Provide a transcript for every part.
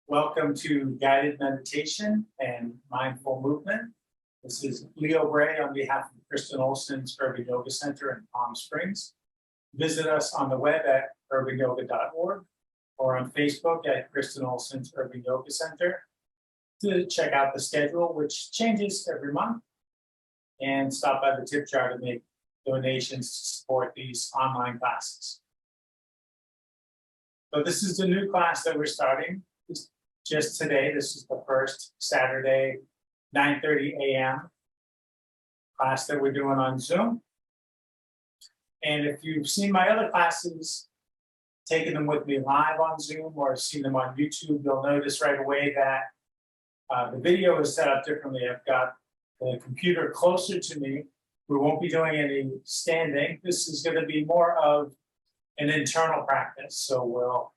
Welcome to guided meditation and mindful movement. This is Leo Bray on behalf of Kristen Olson's Urban Yoga Center in Palm Springs. Visit us on the web at urbanyoga.org or on Facebook at Kristen Olson's Urban Yoga Center to check out the schedule, which changes every month, and stop by the tip jar to make donations to support these online classes. So this is the new class that we're starting. Just today, this is the first Saturday, 9:30 a.m. class that we're doing on Zoom. And if you've seen my other classes, taken them with me live on Zoom or seen them on YouTube, you'll notice right away that the video is set up differently. I've got the computer closer to me. We won't be doing any standing. This is going to be more of an internal practice. So we'll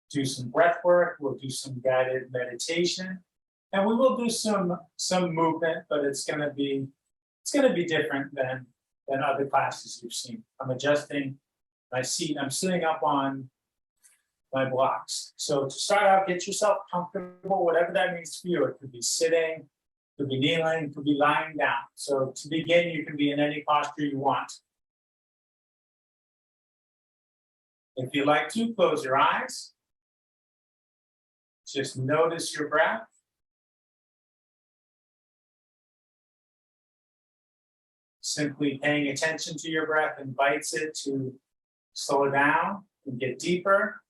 do some breath work, we'll do some guided meditation, and we will do some movement, but it's gonna be different than other classes you've seen. I'm adjusting my seat, I'm sitting up on my blocks. So to start out, get yourself comfortable, whatever that means for you. It could be sitting, it could be kneeling, it could be lying down. So to begin, you can be in any posture you want. If you like to, close your eyes. Just notice your breath. Simply paying attention to your breath invites it to slow down and get deeper.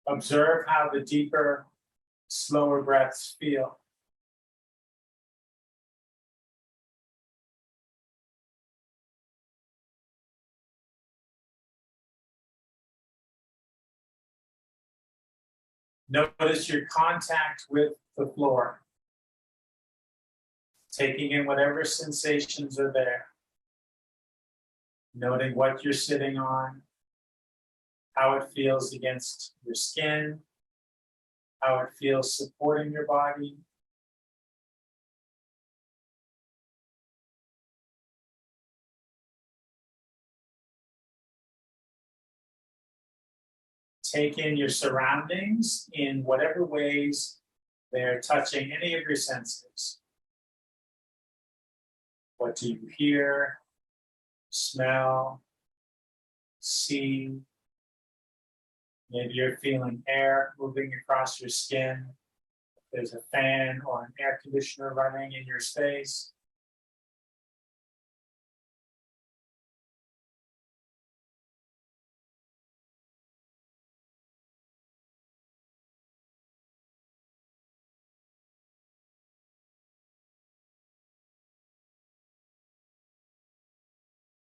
Observe how the deeper, slower breaths feel. Notice your contact with the floor, taking in whatever sensations are there, noting what you're sitting on, how it feels against your skin, how it feels supporting your body. Take in your surroundings in whatever ways they're touching any of your senses. What do you hear, smell, see? Maybe you're feeling air moving across your skin. If there's a fan or an air conditioner running in your space.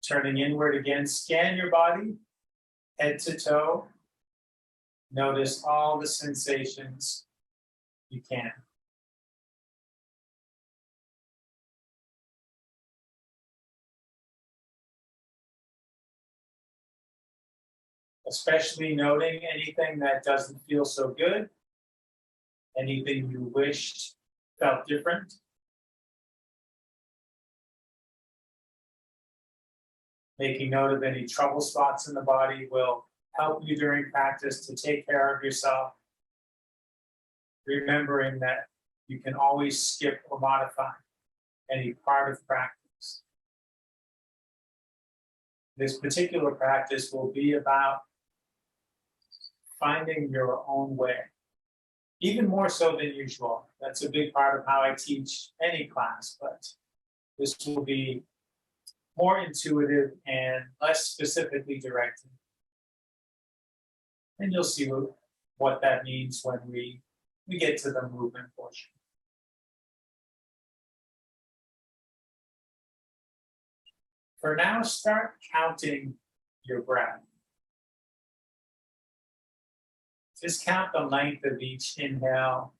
Turning inward again, scan your body, head to toe. Notice all the sensations you can. Especially noting anything that doesn't feel so good, anything you wished felt different. Making note of any trouble spots in the body will help you during practice to take care of yourself. Remembering that you can always skip or modify any part of practice. This particular practice will be about finding your own way, even more so than usual. That's a big part of how I teach any class, but this will be more intuitive and less specifically directed. And you'll see what that means when we get to the movement portion. For now, start counting your breath. Just count the length of each inhale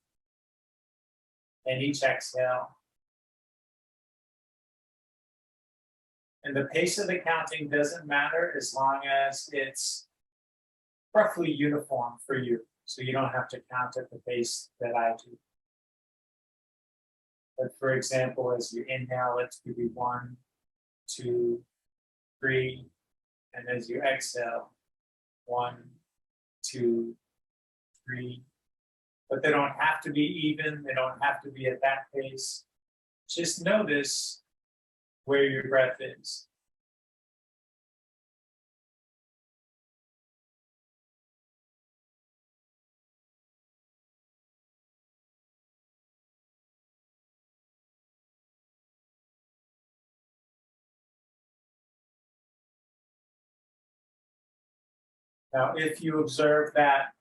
and each exhale. And the pace of the counting doesn't matter as long as it's roughly uniform for you. So you don't have to count at the pace that I do. But for example, as you inhale, let's give you 1, 2, 3, and as you exhale, 1, 2, 3. But they don't have to be even, they don't have to be at that pace. Just notice where your breath is. Now, if you observe that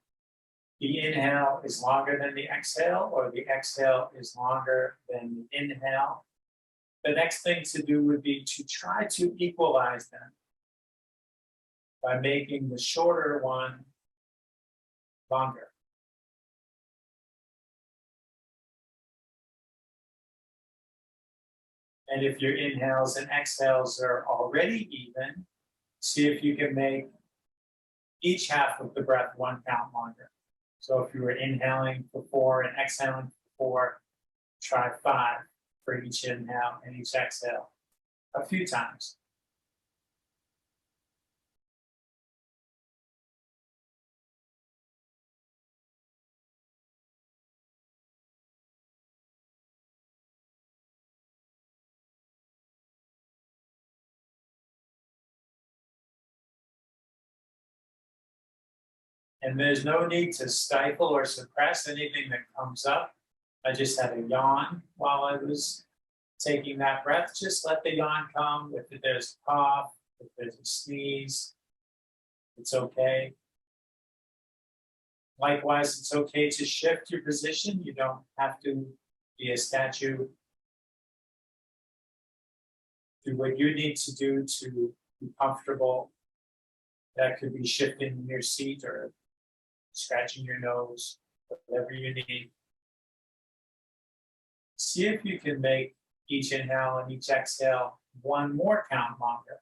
the inhale is longer than the exhale, or the exhale is longer than the inhale, the next thing to do would be to try to equalize them by making the shorter one longer. And if your inhales and exhales are already even, see if you can make each half of the breath 1 count longer. So if you were inhaling for 4 and exhaling for 4, try 5 for each inhale and each exhale a few times. And there's no need to stifle or suppress anything that comes up. I just had a yawn while I was taking that breath. Just let the yawn come. If there's a cough, if there's a sneeze, it's okay. Likewise, it's okay to shift your position. You don't have to be a statue. Do what you need to do to be comfortable. That could be shifting your seat or scratching your nose, whatever you need. See if you can make each inhale and each exhale 1 more count longer.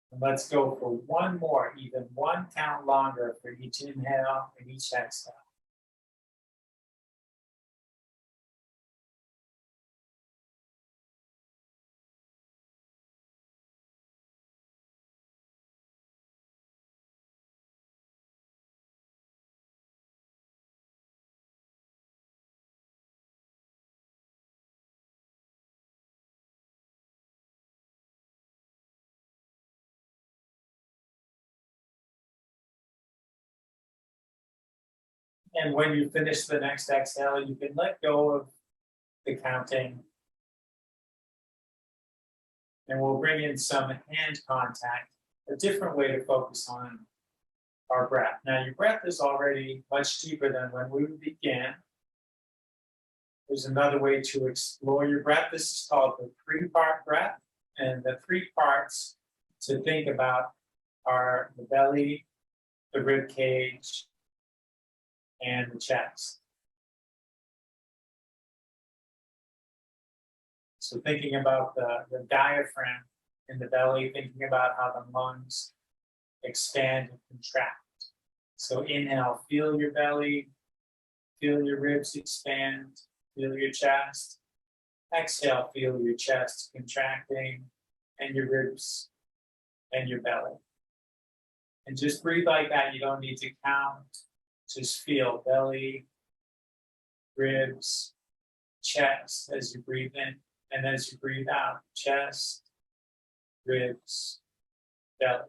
And let's go for 1 more, even 1 count longer for each inhale and each exhale. And when you finish the next exhale, you can let go of the counting. And we'll bring in some hand contact, a different way to focus on our breath. Now, your breath is already much deeper than when we began. There's another way to explore your breath. This is called the 3-part breath. And the 3 parts to think about are the belly, the rib cage, and the chest. So thinking about the diaphragm in the belly, thinking about how the lungs expand and contract. So inhale, feel your belly, feel your ribs expand, feel your chest. Exhale, feel your chest contracting and your ribs and your belly. And just breathe like that. You don't need to count. Just feel belly, ribs, chest as you breathe in. And as you breathe out, chest, ribs, belly.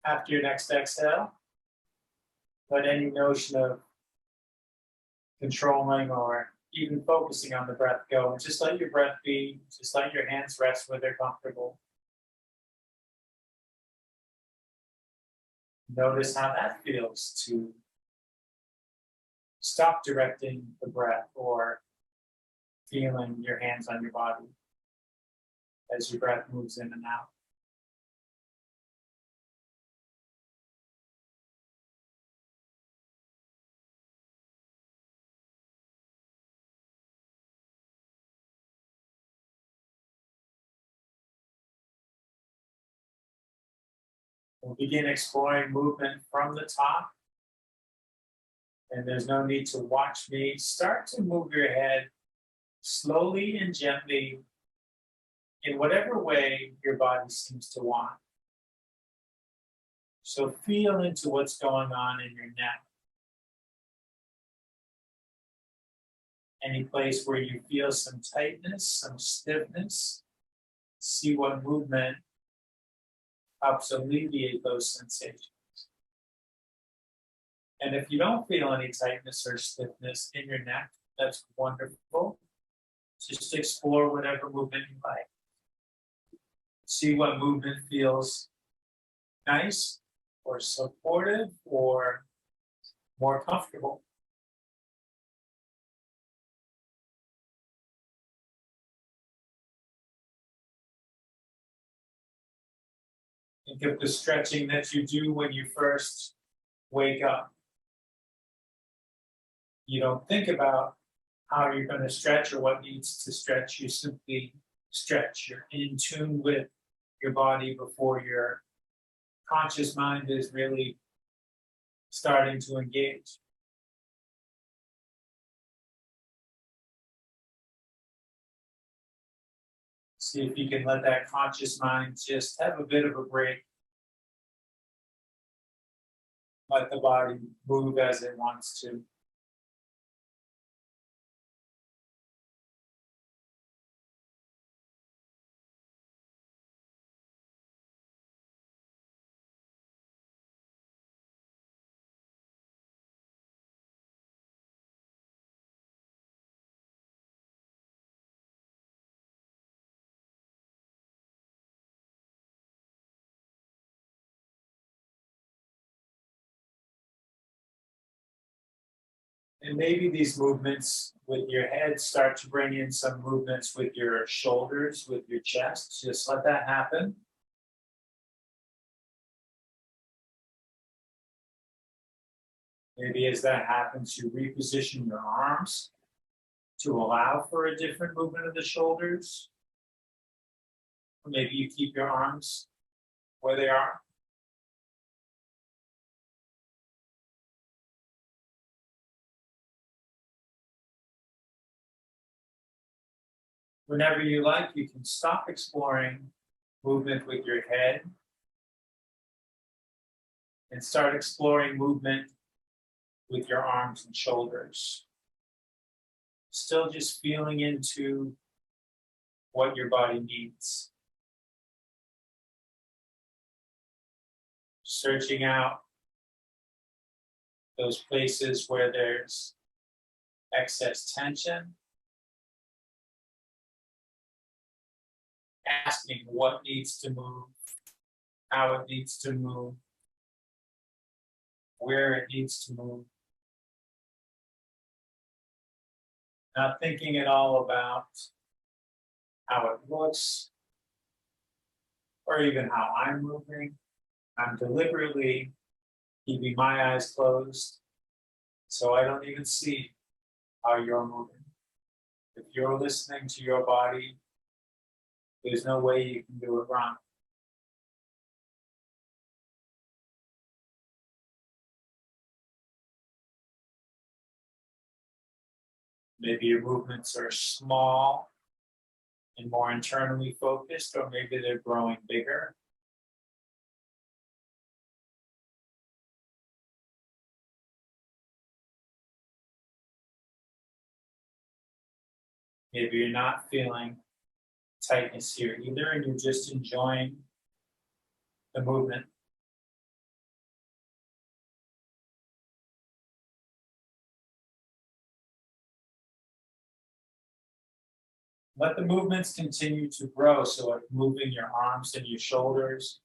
After your next exhale, let any notion of controlling or even focusing on the breath go, and just let your breath be, just let your hands rest where they're comfortable. Notice how that feels to stop directing the breath or feeling your hands on your body as your breath moves in and out. We'll begin exploring movement from the top. And there's no need to watch me. Start to move your head slowly and gently in whatever way your body seems to want. So feel into what's going on in your neck. Any place where you feel some tightness, some stiffness, see what movement helps alleviate those sensations. And if you don't feel any tightness or stiffness in your neck, that's wonderful. Just explore whatever movement you like. See what movement feels nice or supportive or more comfortable. Think of the stretching that you do when you first wake up. You don't think about how you're going to stretch or what needs to stretch. You simply stretch. You're in tune with your body before your conscious mind is really starting to engage. See if you can let that conscious mind just have a bit of a break. Let the body move as it wants to. And maybe these movements with your head start to bring in some movements with your shoulders, with your chest. Just let that happen. Maybe as that happens, you reposition your arms to allow for a different movement of the shoulders. Or maybe you keep your arms where they are. Whenever you like, you can stop exploring movement with your head and start exploring movement with your arms and shoulders. Still just feeling into what your body needs. Searching out those places where there's excess tension. Asking what needs to move, how it needs to move, where it needs to move. Not thinking at all about how it looks or even how I'm moving. I'm deliberately keeping my eyes closed so I don't even see how you're moving. If you're listening to your body, there's no way you can do it wrong. Maybe your movements are small and more internally focused, or maybe they're growing bigger. Maybe you're not feeling tightness here either, and you're just enjoying the movement. Let the movements continue to grow. So like moving your arms and your shoulders.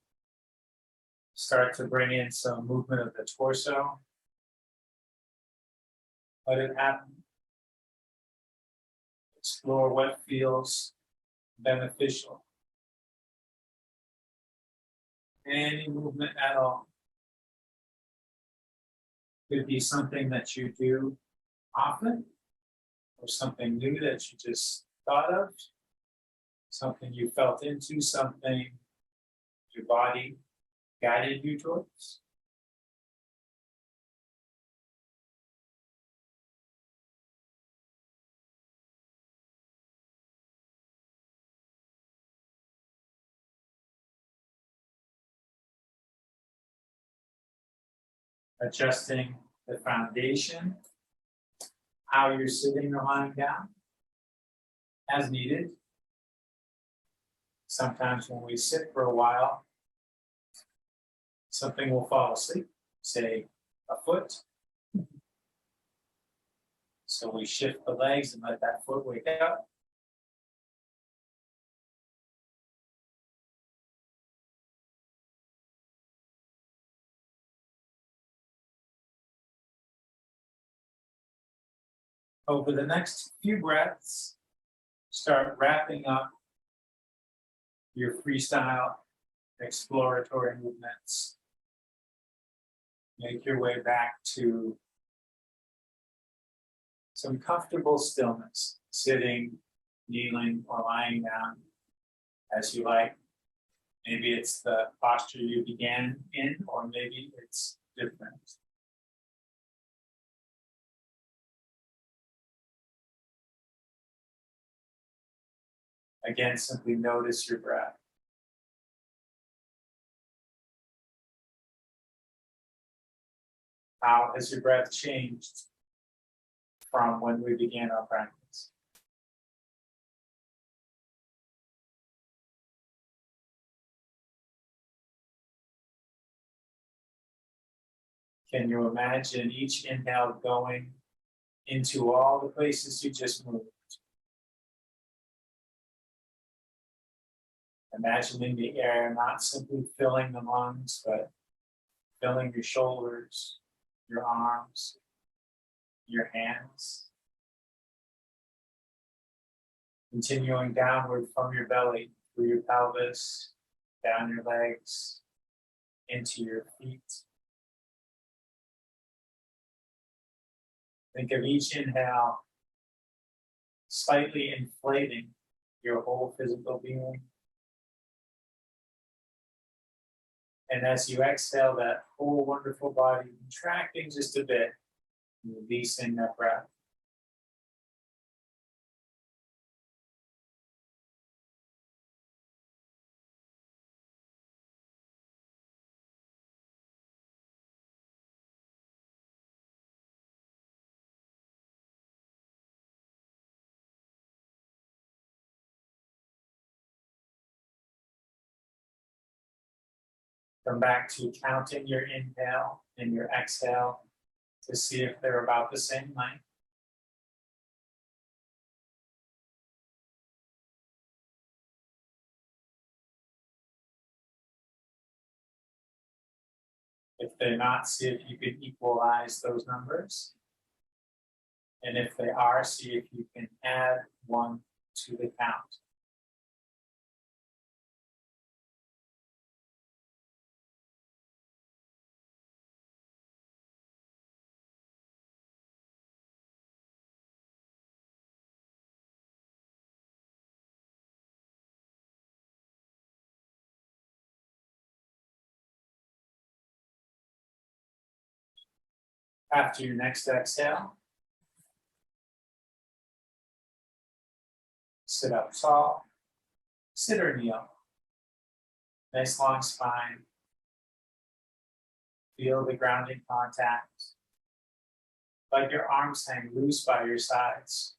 Start to bring in some movement of the torso. Let it happen. Explore what feels beneficial. Any movement at all. Could be something that you do often, or something new that you just thought of, something you felt into, something your body guided you towards. Adjusting the foundation, how you're sitting or lying down, as needed. Sometimes when we sit for a while, something will fall asleep, say a foot. So we shift the legs and let that foot wake up. Over the next few breaths, start wrapping up your freestyle exploratory movements. Make your way back to some comfortable stillness, sitting, kneeling, or lying down as you like. Maybe it's the posture you began in, or maybe it's different. Again, simply notice your breath. How has your breath changed from when we began our practice? Can you imagine each inhale going into all the places you just moved? Imagining the air not simply filling the lungs, but filling your shoulders, your arms, your hands. Continuing downward from your belly, through your pelvis, down your legs, into your feet. Think of each inhale slightly inflating your whole physical being. And as you exhale, that whole wonderful body contracting just a bit, releasing that breath. Come back to counting your inhale and your exhale to see if they're about the same length. If they're not, see if you can equalize those numbers. And if they are, see if you can add one to the count. After your next exhale, sit up tall, sit or kneel. Nice long spine. Feel the grounding contact. Let your arms hang loose by your sides.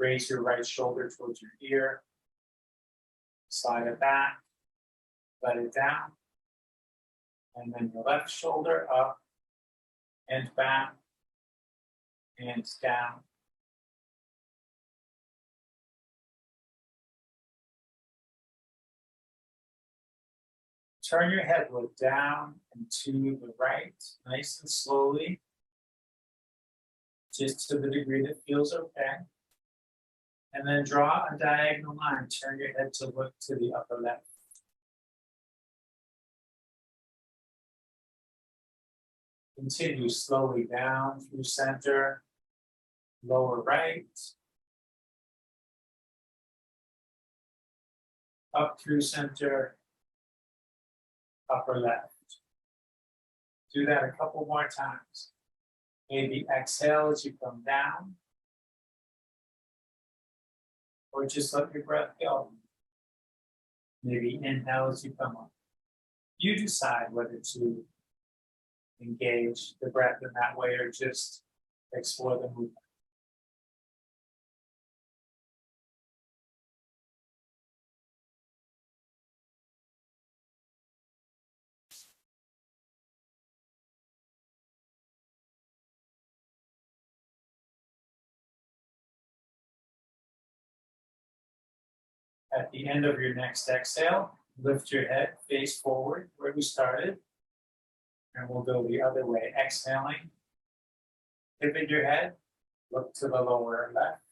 Raise your right shoulder towards your ear. Slide it back. Let it down. And then your left shoulder up and back and down Turn your head, look down and to the right, nice and slowly, just to the degree that feels okay. And then draw a diagonal line. Turn your head to look to the upper left. Continue slowly down through center, lower right, up through center, upper left. Do that a couple more times. Maybe exhale as you come down, or just let your breath go. Maybe inhale as you come up. You decide whether to engage the breath in that way or just explore the movement. At the end of your next exhale, lift your head, face forward where we started, and we'll go the other way. Exhaling, pivot your head, look to the lower left.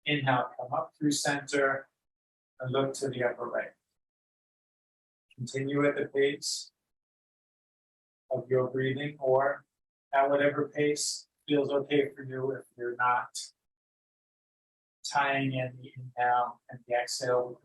Inhale, come up through center, and look to the upper right. Continue at the pace of your breathing, or at whatever pace feels okay for you if you're not tying in the inhale and the exhale.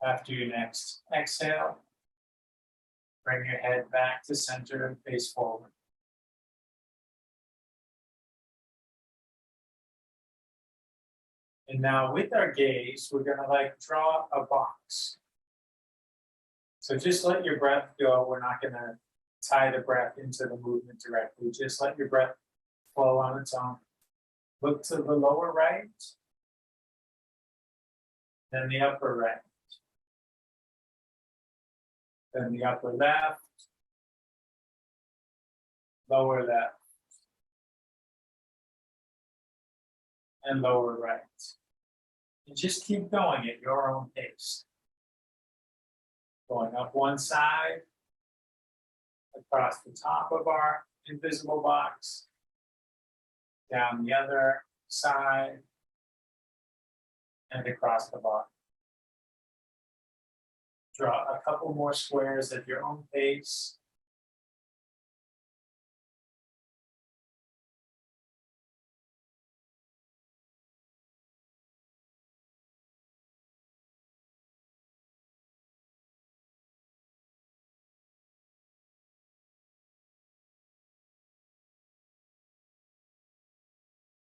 After your next exhale, bring your head back to center and face forward. And now with our gaze, we're gonna draw a box. So just let your breath go. We're not gonna tie the breath into the movement directly. Just let your breath flow on its own. Look to the lower right, then the upper right, then the upper left, lower left, and lower right. And just keep going at your own pace. Going up one side, across the top of our invisible box, down the other side, and across the bottom. Draw a couple more squares at your own pace.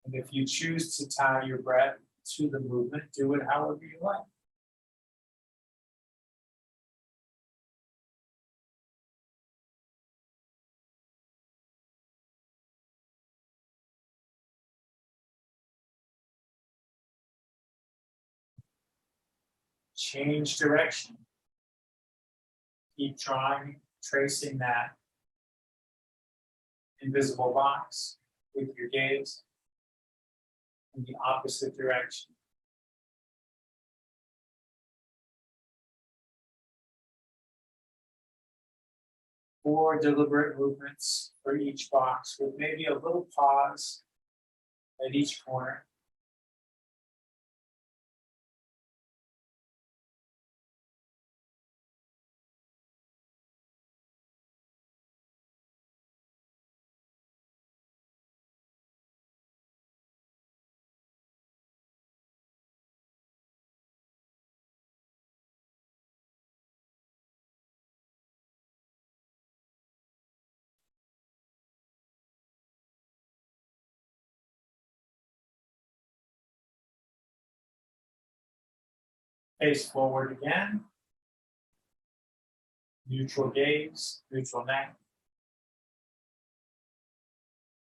And if you choose to tie your breath to the movement, do it however you like. Change direction. Keep trying, tracing that invisible box with your gaze in the opposite direction. 4 deliberate movements for each box with maybe a little pause at each corner. Face forward again. Neutral gaze, neutral neck.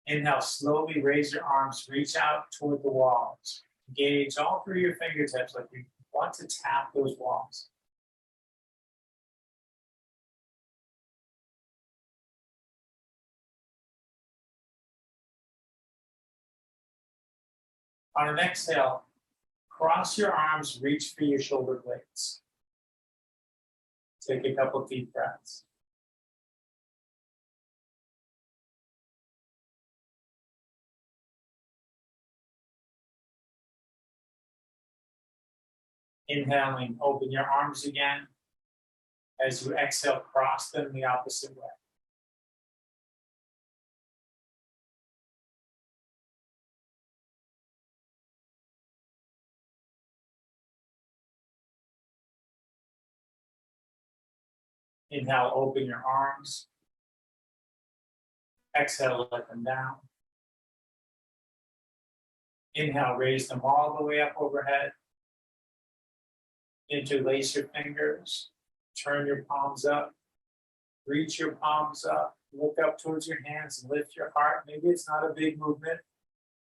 Inhale, slowly raise your arms, reach out toward the walls. Engage all through your fingertips like you want to tap those walls. On an exhale, cross your arms, reach for your shoulder blades. Take a couple deep breaths. Inhaling, open your arms again. As you exhale, cross them the opposite way. Inhale, open your arms. Exhale, let them down. Inhale, raise them all the way up overhead. Interlace your fingers. Turn your palms up. Reach your palms up. Look up towards your hands and lift your heart. Maybe it's not a big movement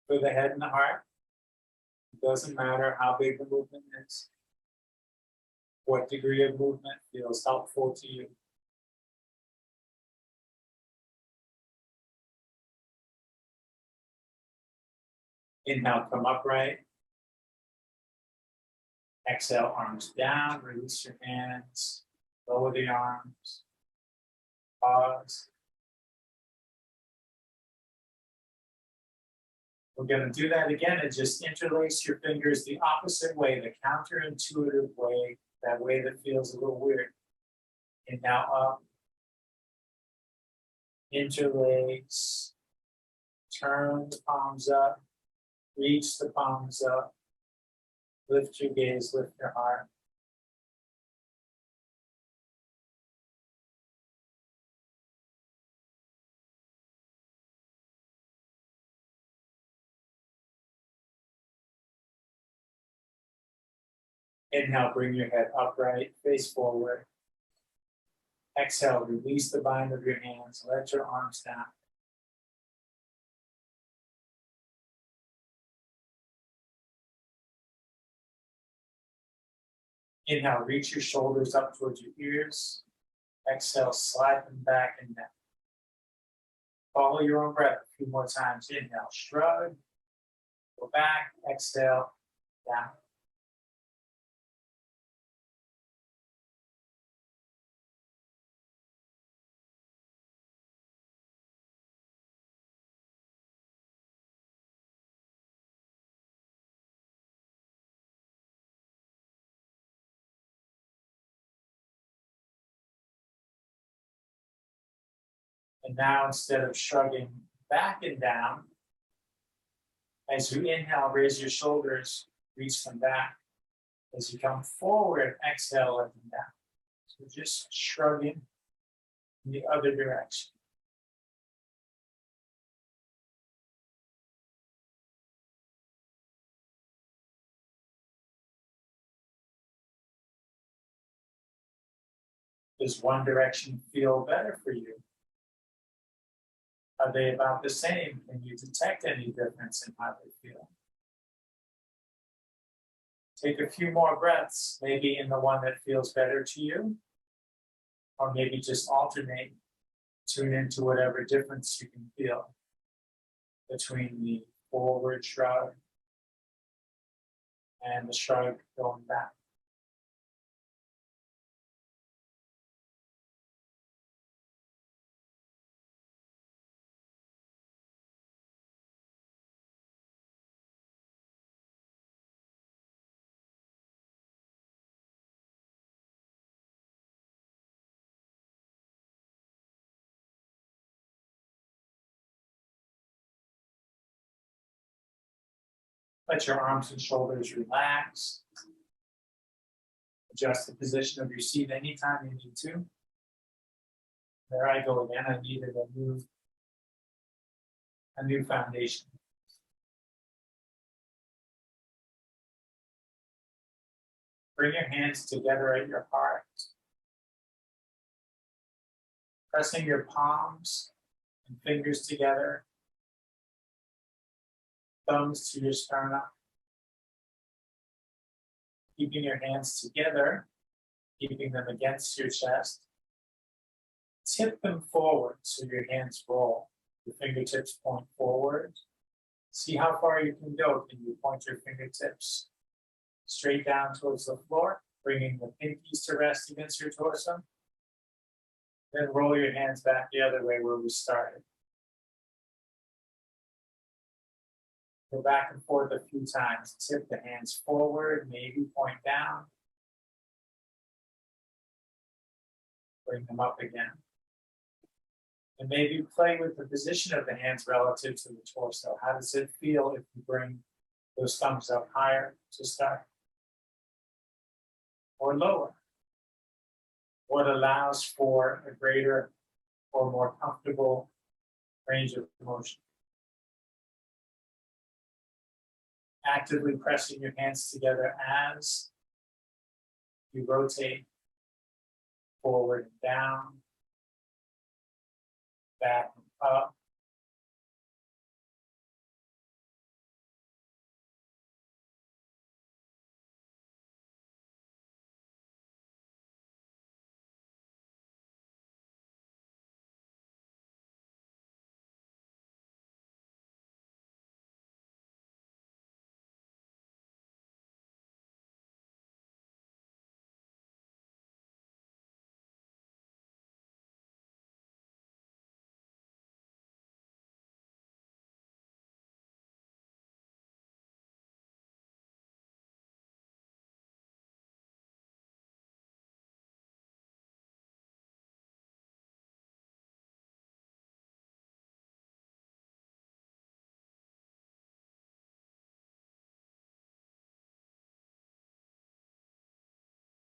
for the head and the heart. It doesn't matter how big the movement is. What degree of movement feels helpful to you. Inhale, come upright. Exhale, arms down, release your hands, lower the arms, pause. We're going to do that again and just interlace your fingers the opposite way, the counterintuitive way, that way that feels a little weird. Inhale up, interlace, turn the palms up, reach the palms up. Lift your gaze, lift your heart. Inhale, bring your head upright, face forward. Exhale, release the bind of your hands, let your arms down. Inhale, reach your shoulders up towards your ears. Exhale, slide them back and down. Follow your own breath a few more times. Inhale, shrug. Go back, exhale, down. And now, instead of shrugging back and down, as you inhale, raise your shoulders, reach them back. As you come forward, exhale, let them down. So just shrugging in the other direction. Does one direction feel better for you? Are they about the same? Can you detect any difference in how they feel? Take a few more breaths, maybe in the one that feels better to you, or maybe just alternate, tune into whatever difference you can feel between the forward shrug and the shrug going back. Let your arms and shoulders relax. Adjust the position of your seat anytime you need to. There I go again. I needed a new foundation. Bring your hands together at your heart. Pressing your palms and fingers together. Thumbs to your sternum. Keeping your hands together, keeping them against your chest. Tip them forward so your hands roll. Your fingertips point forward. See how far you can go. Can you point your fingertips straight down towards the floor, bringing the pinkies to rest against your torso? Then roll your hands back the other way where we started. Go back and forth a few times. Tip the hands forward, maybe point down. Bring them up again. And maybe play with the position of the hands relative to the torso. How does it feel if you bring those thumbs up higher to start? Or lower? What allows for a greater or more comfortable range of motion? Actively pressing your hands together as you rotate forward and down, back and up.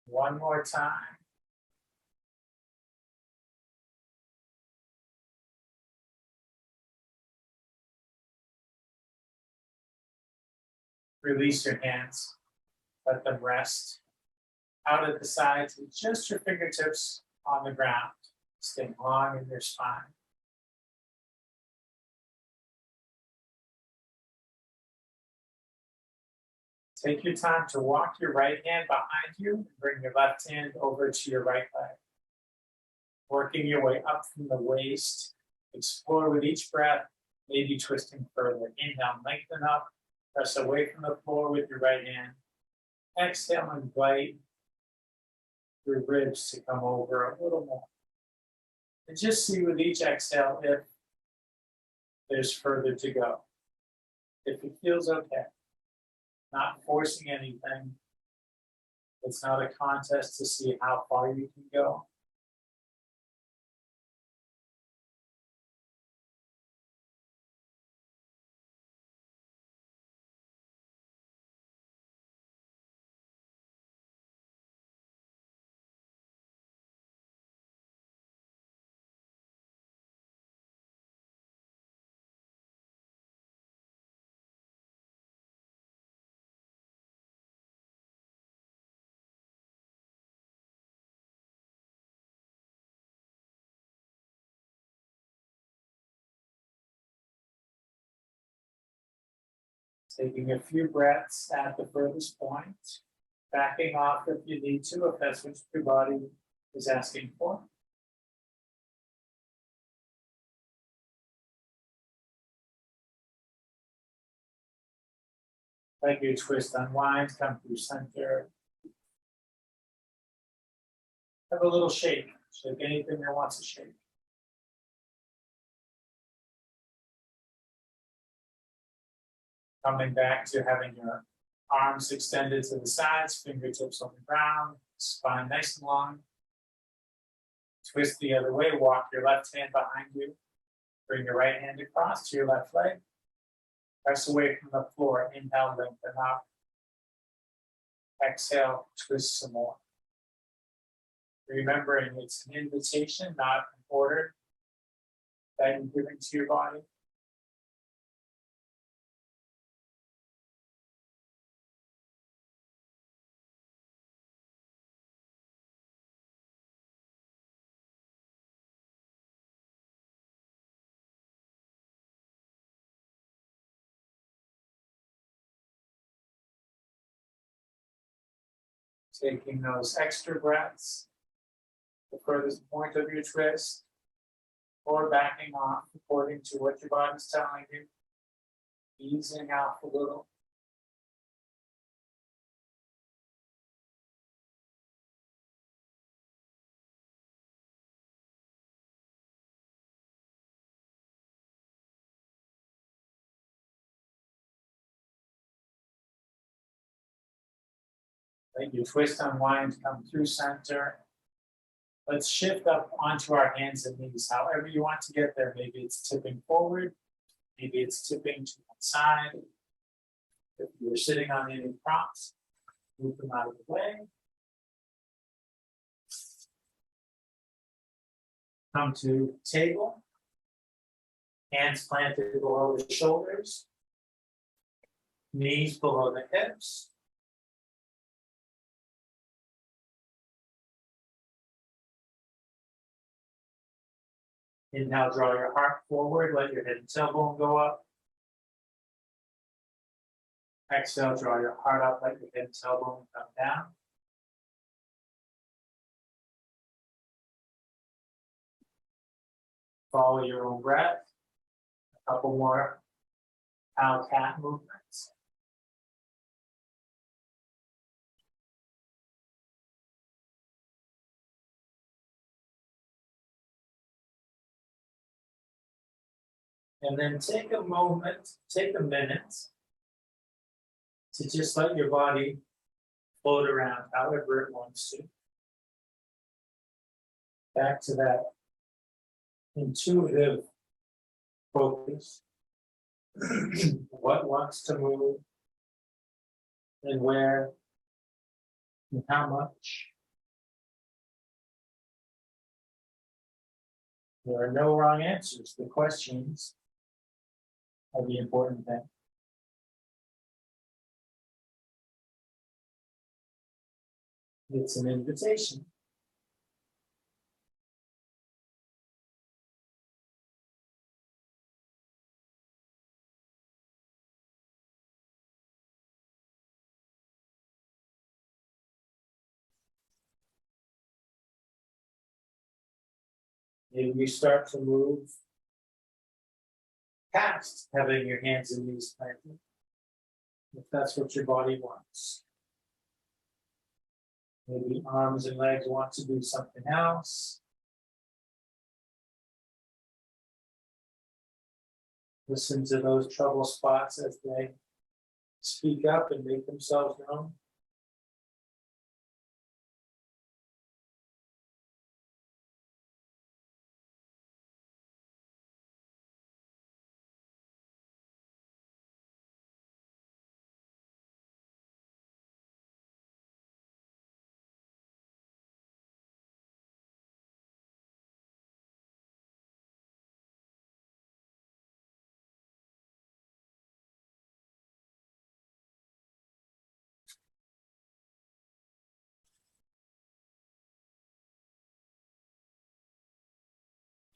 One more time. Release your hands. Let them rest out at the sides with just your fingertips on the ground, staying long in your spine. Take your time to walk your right hand behind you and bring your left hand over to your right leg. Working your way up from the waist. Explore with each breath, maybe twisting further. Inhale, lengthen up. Press away from the floor with your right hand. Exhale and invite your ribs to come over a little more. And just see with each exhale if there's further to go. If it feels okay. Not forcing anything. It's not a contest to see how far you can go. Taking a few breaths at the furthest point, backing off if you need to, if that's what your body is asking for. Like your twist, unwind, come through center. Have a little shake. Shake anything that wants to shake. Coming back to having your arms extended to the sides, fingertips on the ground, spine nice and long. Twist the other way, walk your left hand behind you. Bring your right hand across to your left leg. Press away from the floor, inhale, lengthen up. Exhale, twist some more. Remembering it's an invitation, not an order that you're giving to your body. Taking those extra breaths, the furthest point of your twist, or backing off according to what your body's telling you, easing out a little. Let your twist unwind, come through center. Let's shift up onto our hands and knees, however you want to get there. Maybe it's tipping forward, maybe it's tipping to one side. If you're sitting on any props, move them out of the way. Come to table. Hands planted below the shoulders. Knees below the hips. Inhale, draw your heart forward, let your head and tailbone go up. Exhale, draw your heart up, let your head and tailbone come down. Follow your own breath. A couple more cow-cat movements. And then take a moment, take a minute to just let your body float around however it wants to. Back to that intuitive focus. What wants to move and where and how much. There are no wrong answers. The questions are the important thing. It's an invitation. Maybe you start to move past having your hands and knees planted, if that's what your body wants. Maybe arms and legs want to do something else. Listen to those trouble spots as they speak up and make themselves known.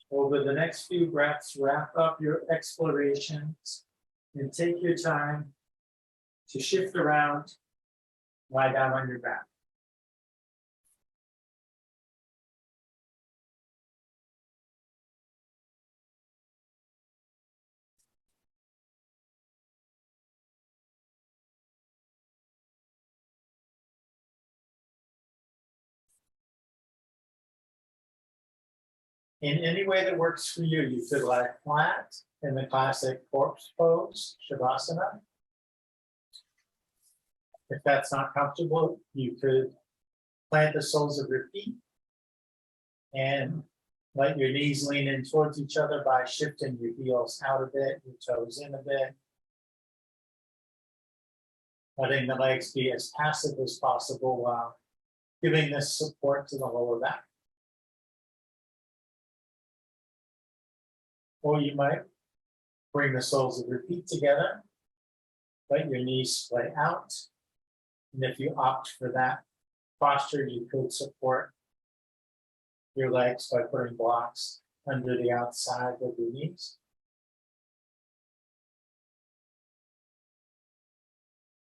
Over the next few breaths, wrap up your explorations and take your time to shift around, lie down on your back. In any way that works for you, you could lie flat in the classic corpse pose, Shavasana. If that's not comfortable, you could plant the soles of your feet and let your knees lean in towards each other by shifting your heels out a bit, your toes in a bit. Letting the legs be as passive as possible while giving this support to the lower back. Or you might bring the soles of your feet together, let your knees splay out. And if you opt for that posture, you could support your legs by putting blocks under the outside of your knees.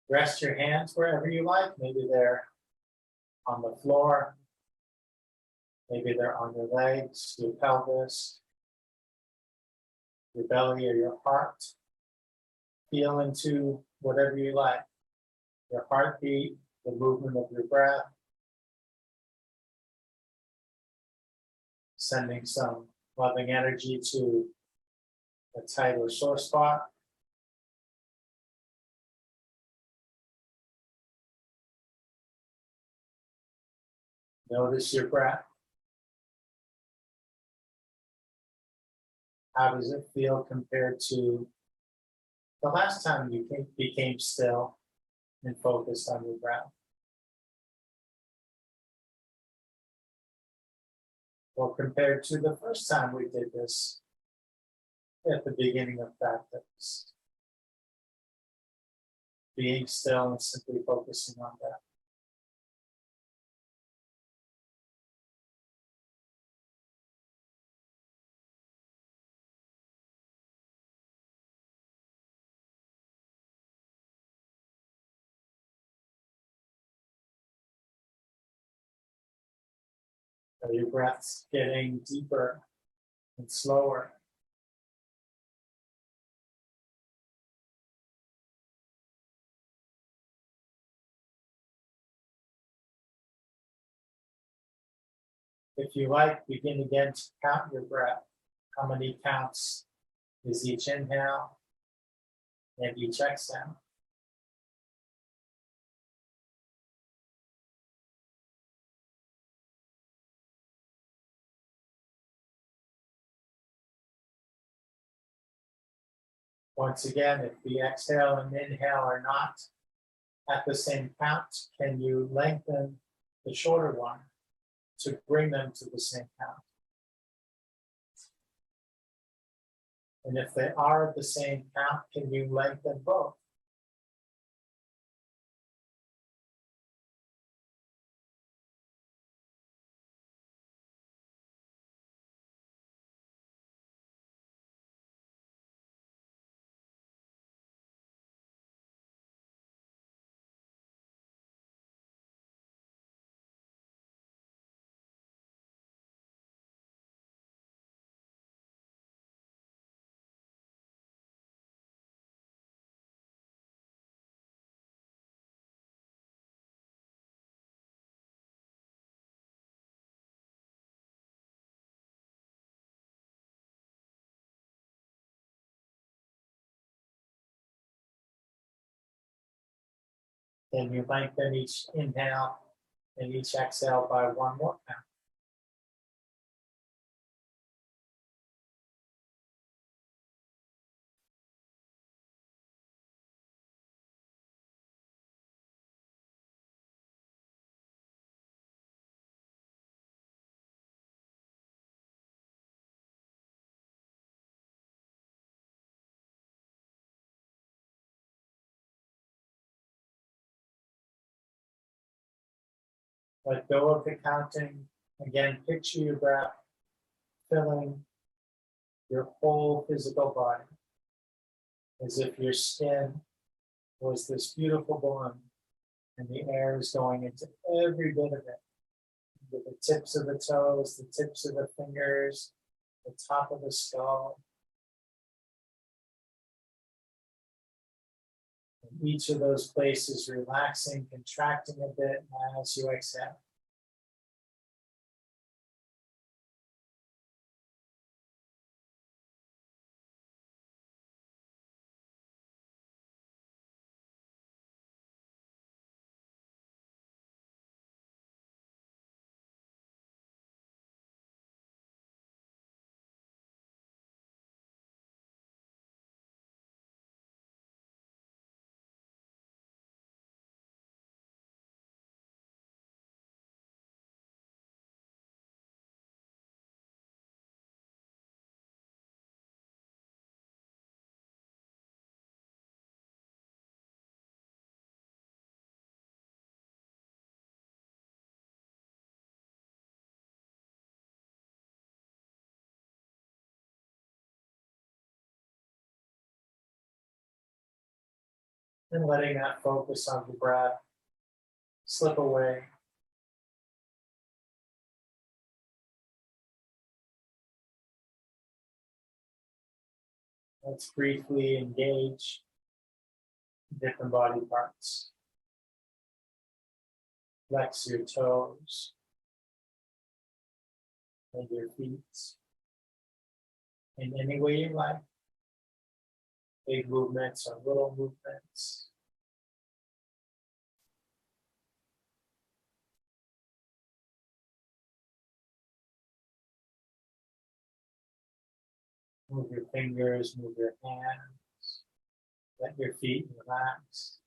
Rest your hands wherever you like. Maybe they're on the floor. Maybe they're on your legs, your pelvis, your belly, or your heart. Feel into whatever you like. Your heartbeat, the movement of your breath. Sending some loving energy to a tight or sore spot. Notice your breath. How does it feel compared to the last time you became still and focused on your breath? Or compared to the first time we did this at the beginning of practice? Being still and simply focusing on that. Are your breaths getting deeper and slower? If you like, begin again to count your breath. How many counts is each inhale and each exhale? Once again, if the exhale and inhale are not at the same count, can you lengthen the shorter one to bring them to the same count? And if they are at the same count, can you lengthen both? Then you lengthen each inhale and each exhale by one more count. Let go of the counting. Again, picture your breath filling your whole physical body, as if your skin was this beautiful balloon and the air is going into every bit of it. With the tips of the toes, the tips of the fingers, the top of the skull. And each of those places relaxing, contracting a bit as you exhale. And letting that focus on the breath slip away Let's briefly engage different body parts. Flex your toes and your feet in any way you like. Big movements or little movements. Move your fingers, move your hands. Let your feet relax.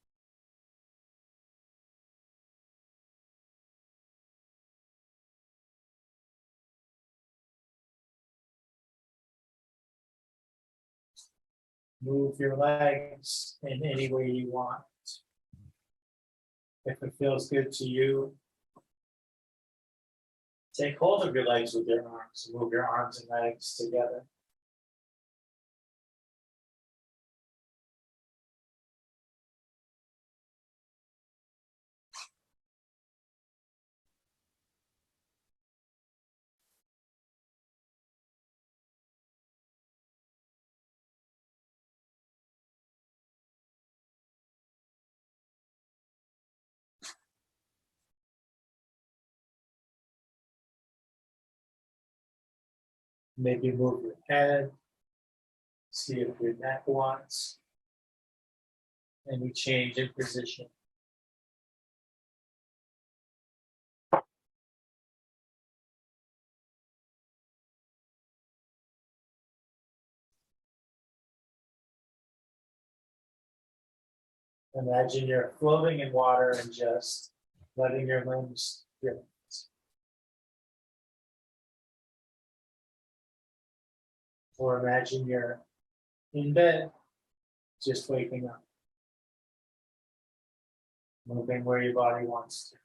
Move your legs in any way you want. If it feels good to you, take hold of your legs with your arms. Move your arms and legs together. Maybe move your head. See if your neck wants any change in position. Imagine you're floating in water and just letting your limbs drift. Or imagine you're in bed, just waking up. Moving where your body wants to.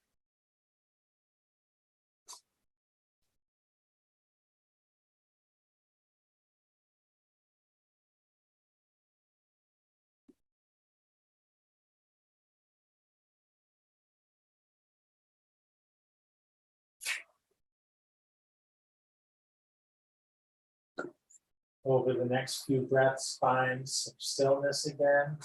Over the next few breaths, find some stillness again.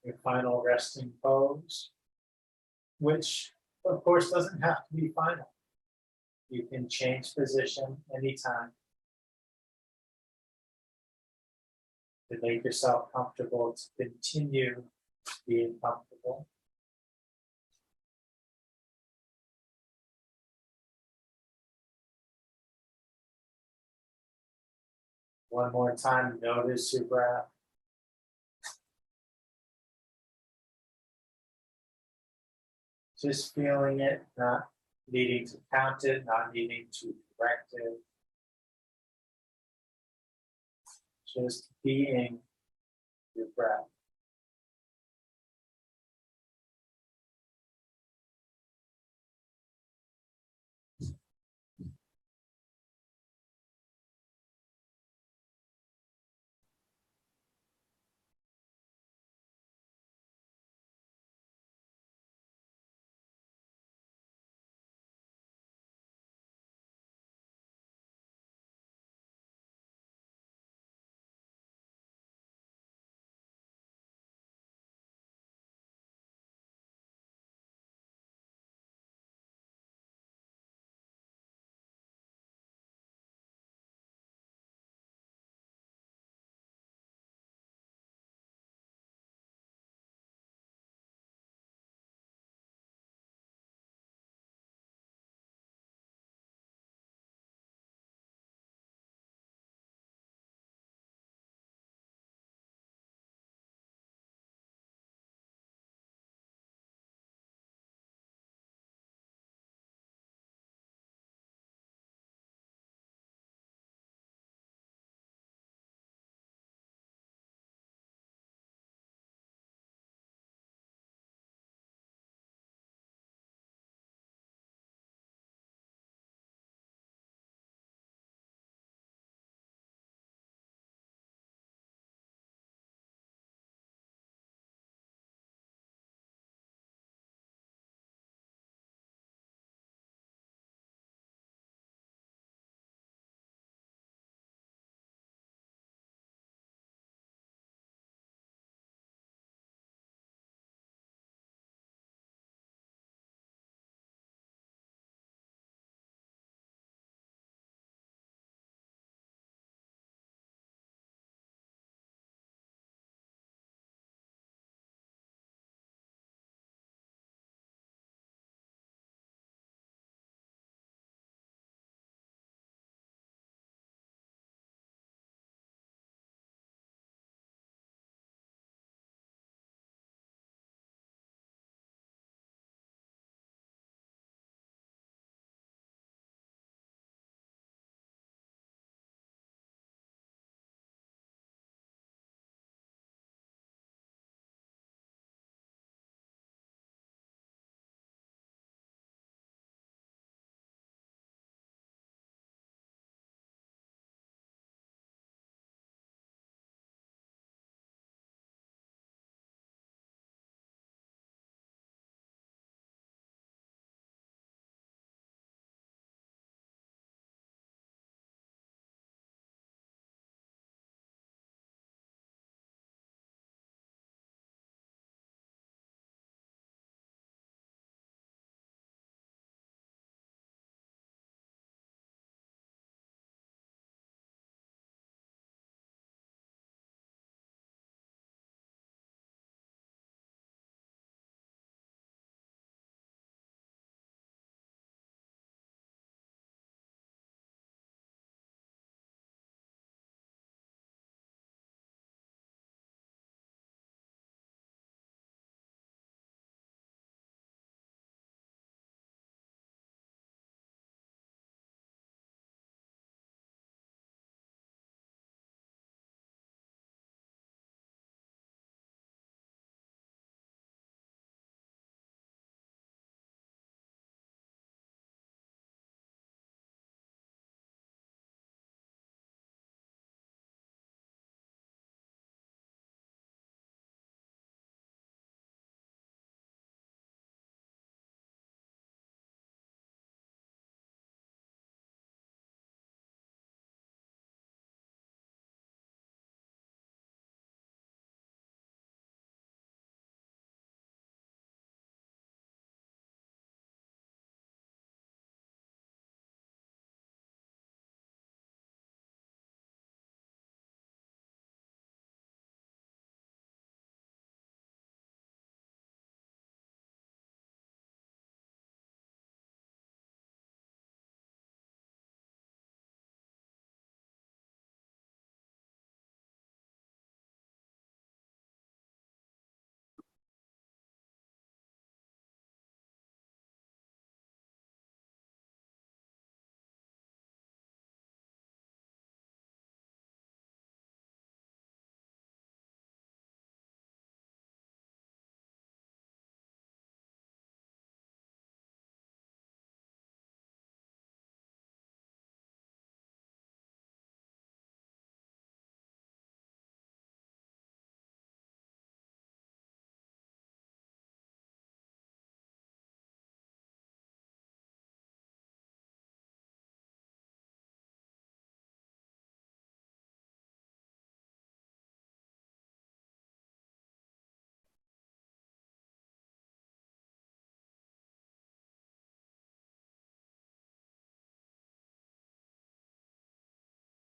Your final resting pose, which of course doesn't have to be final. You can change position anytime to make yourself comfortable, to continue being comfortable. One more time, notice your breath. Just feeling it, not needing to count it, not needing to correct it. Just being your breath.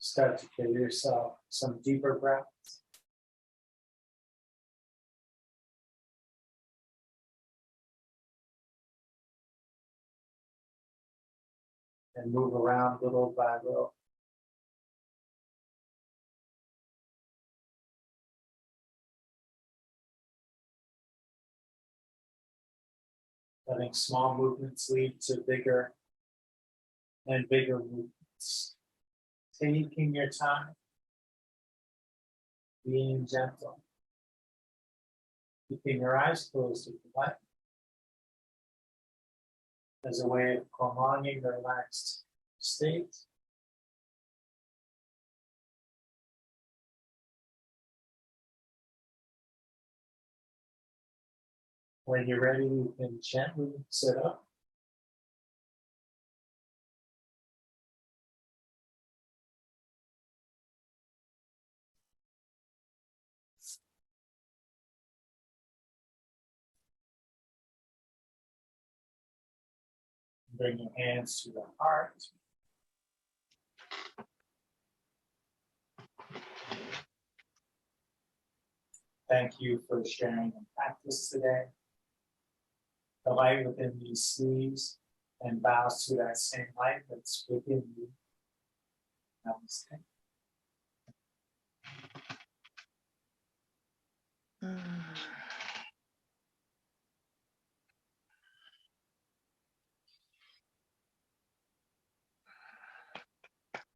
Start to give yourself some deeper breaths. And move around little by little. Letting small movements lead to bigger and bigger movements. Taking your time, being gentle, keeping your eyes closed if you like, as a way of prolonging the relaxed state. When you're ready, you can gently sit up. Bring your hands to the heart. Thank you for sharing the practice today. The light within these sleeves and bows to that same light that's within you. Namaste.